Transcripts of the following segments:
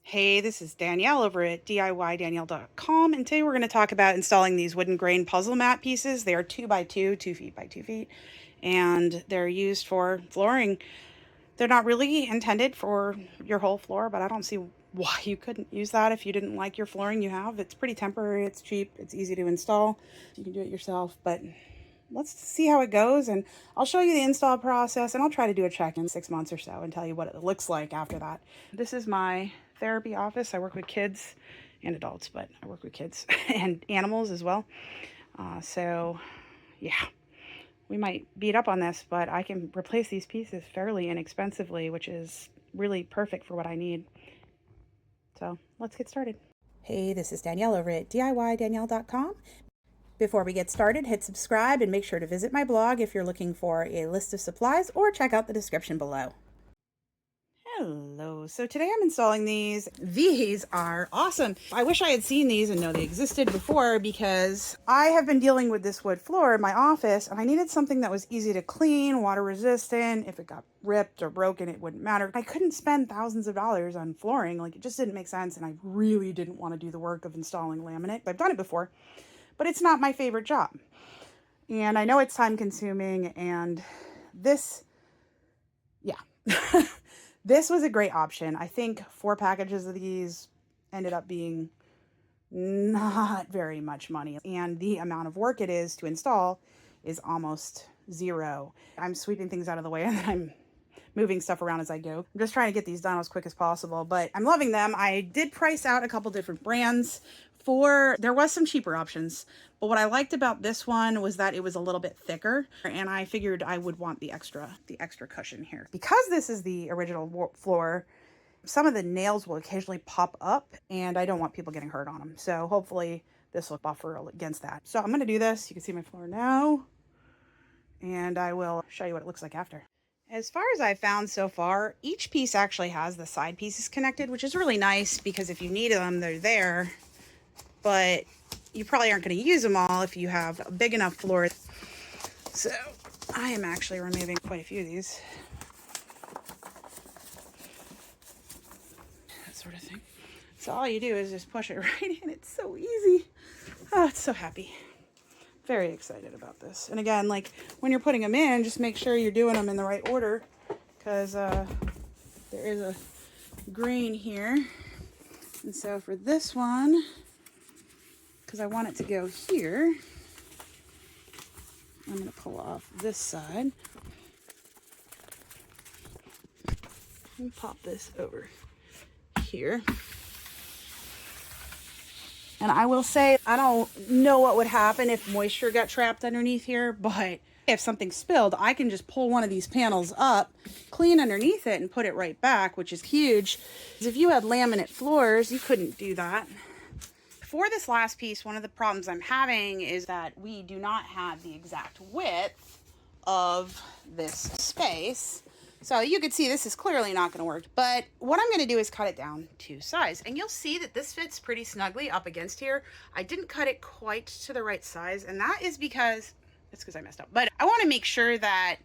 Hey, this is Danielle over at DIYDanielle.com, and today we're going to talk about installing these wooden grain puzzle mat pieces. They are 2 by 2, 2 feet by 2 feet, and they're used for flooring. They're not really intended for your whole floor, but I don't see why you couldn't use that if you didn't like your flooring you have. It's pretty temporary, it's cheap, it's easy to install. You can do it yourself, but let's see how it goes, and I'll show you the install process, and I'll try to do a check in 6 months or so and tell you what it looks like after that. This is my therapy office. I work with kids and adults, but I work with kids and animals as well. So yeah, we might beat up on this, but I can replace these pieces fairly inexpensively, which is really perfect for what I need. So let's get started. Hey, this is Danielle over at DIYDanielle.com. Before we get started, hit subscribe and make sure to visit my blog if you're looking for a list of supplies, or check out the description below. Hello. So today I'm installing these. These are awesome. I wish I had seen these and know they existed before, because I have been dealing with this wood floor in my office, and I needed something that was easy to clean, water resistant. If it got ripped or broken, it wouldn't matter. I couldn't spend thousands of dollars on flooring. Like, it just didn't make sense, and I really didn't want to do the work of installing laminate. I've done it before, but it's not my favorite job. And I know it's time consuming, and this, yeah. This was a great option. I think 4 packages of these ended up being not very much money, and the amount of work it is to install is almost zero. I'm sweeping things out of the way, and then I'm moving stuff around as I go. I'm just trying to get these done as quick as possible, but I'm loving them. I did price out a couple different brands. There was some cheaper options, but what I liked about this one was that it was a little bit thicker, and I figured I would want the extra cushion here. Because this is the original floor, some of the nails will occasionally pop up, and I don't want people getting hurt on them. So hopefully this will buffer against that. So I'm going to do this. You can see my floor now, and I will show you what it looks like after. As far as I've found so far, each piece actually has the side pieces connected, which is really nice, because if you need them, they're there. But you probably aren't going to use them all if you have a big enough floor. So I am actually removing quite a few of these. That sort of thing. So all you do is just push it right in. It's so easy. Oh, it's so happy. Very excited about this. And again, like, when you're putting them in, just make sure you're doing them in the right order, because there is a grain here. And so for this one, because I want it to go here, I'm going to pull off this side and pop this over here. And I will say, I don't know what would happen if moisture got trapped underneath here, but if something spilled, I can just pull one of these panels up, clean underneath it, and put it right back, which is huge. Because if you had laminate floors, you couldn't do that. For this last piece, one of the problems I'm having is that we do not have the exact width of this space. So you can see this is clearly not going to work, but what I'm going to do is cut it down to size, and you'll see that this fits pretty snugly up against here. I didn't cut it quite to the right size, and that is because I messed up, but I want to make sure that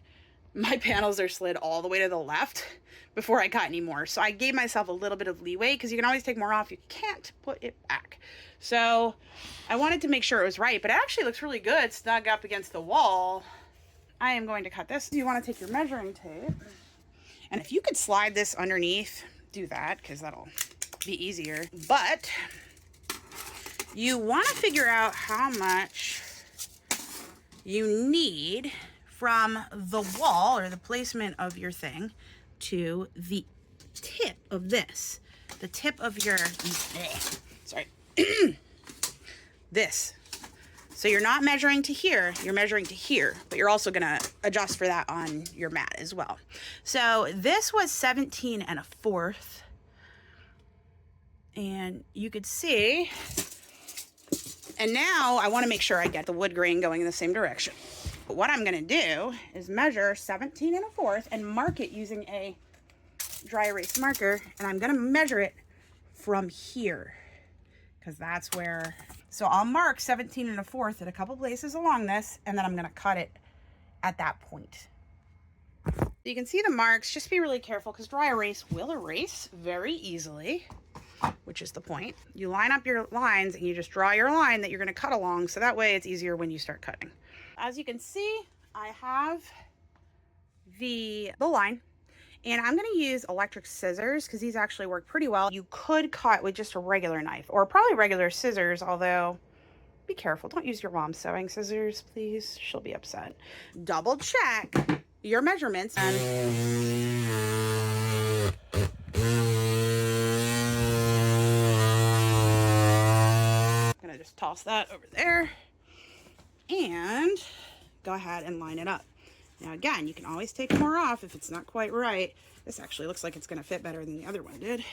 my panels are slid all the way to the left before I cut any more. So I gave myself a little bit of leeway, because you can always take more off. You can't put it back. So I wanted to make sure it was right, but it actually looks really good snug up against the wall. I am going to cut this. You want to take your measuring tape, and if you could slide this underneath, do that, because that'll be easier. But you want to figure out how much you need from the wall, or the placement of your thing, to the tip of this. The tip of your, sorry, this. So you're not measuring to here, you're measuring to here, but you're also gonna adjust for that on your mat as well. So this was 17 1/4. And you could see, and now I wanna make sure I get the wood grain going in the same direction. But what I'm gonna do is measure 17 1/4 and mark it using a dry erase marker, and I'm gonna measure it from here, because that's where, so I'll mark 17 1/4 at a couple places along this, and then I'm gonna cut it at that point. You can see the marks. Just be really careful, because dry erase will erase very easily. which is the point. You line up your lines and you just draw your line that you're going to cut along, so that way it's easier when you start cutting. As you can see, I have the line, and I'm going to use electric scissors because these actually work pretty well. You could cut with just a regular knife or probably regular scissors, although be careful. Don't use your mom's sewing scissors, please. She'll be upset. Double check your measurements. And I'm going to just toss that over there and go ahead and line it up. Now again, you can always take more off if it's not quite right. This actually looks like it's going to fit better than the other one did,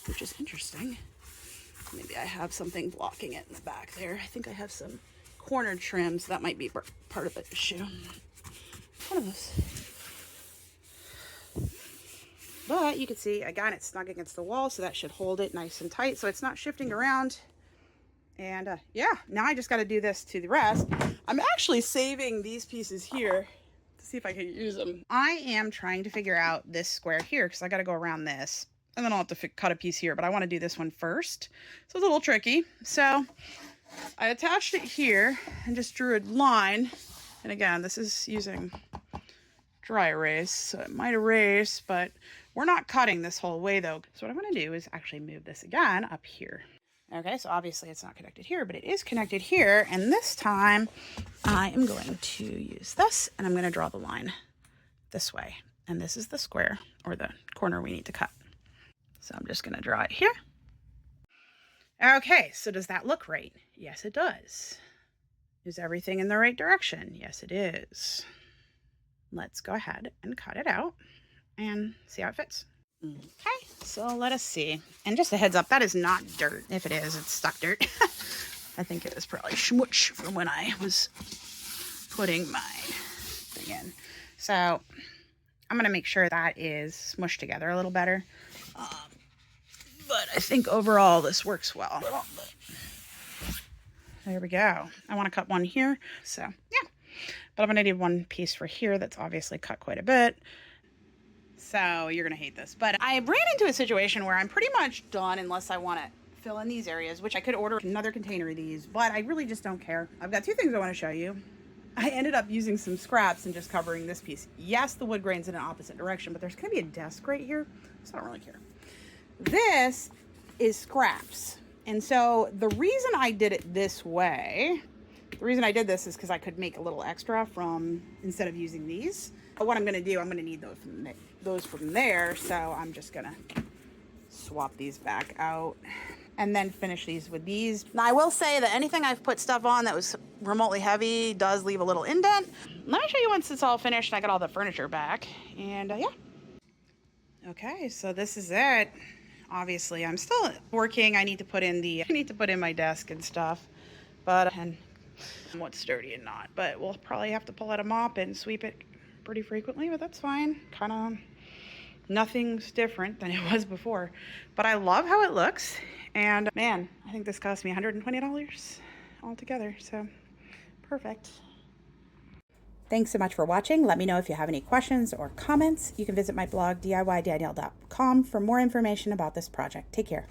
which is interesting. Maybe I have something blocking it in the back there. I think I have some corner trims. That might be part of the issue. One of those. But you can see, again, it's snug against the wall, so that should hold it nice and tight so it's not shifting around. And yeah, now I just got to do this to the rest. I'm actually saving these pieces here to see if I can use them. I am trying to figure out this square here because I got to go around this. And then I'll have to cut a piece here, but I want to do this one first. So it's a little tricky. So I attached it here and just drew a line. And again, this is using dry erase, so it might erase, but we're not cutting this whole way though. So what I'm going to do is actually move this again up here. Okay, so obviously it's not connected here, but it is connected here. And this time I am going to use this and I'm going to draw the line this way. And this is the square or the corner we need to cut. So I'm just going to draw it here. Okay, so does that look right? Yes, it does. Is everything in the right direction? Yes, it is. Let's go ahead and cut it out and see how it fits. Okay, so let us see. And just a heads up, that is not dirt. If it is, it's stuck dirt. I think it was probably schmutz from when I was putting my thing in. So I'm going to make sure that is smushed together a little better. But I think overall this works well. There we go. I want to cut one here. So yeah, but I'm going to need one piece for here that's obviously cut quite a bit. So you're going to hate this. But I ran into a situation where I'm pretty much done unless I want to fill in these areas, which I could order another container of these, but I really just don't care. I've got two things I want to show you. I ended up using some scraps and just covering this piece. Yes, the wood grain's in an opposite direction, but there's going to be a desk right here, so I don't really care. This is scraps. And so the reason I did it this way, the reason I did this is because I could make a little extra from, instead of using these. But what I'm going to do, I'm going to need those from there. So I'm just going to swap these back out and then finish these with these. Now I will say that anything I've put stuff on that was remotely heavy does leave a little indent. Let me show you once it's all finished and I got all the furniture back. And yeah. Okay, so this is it. Obviously, I'm still working. I need to put in my desk and stuff, and what's sturdy and not. But we'll probably have to pull out a mop and sweep it pretty frequently, but that's fine. Kind of nothing's different than it was before. But I love how it looks. And man, I think this cost me $120 altogether. So perfect. Thanks so much for watching. Let me know if you have any questions or comments. You can visit my blog, DIYDanielle.com, for more information about this project. Take care.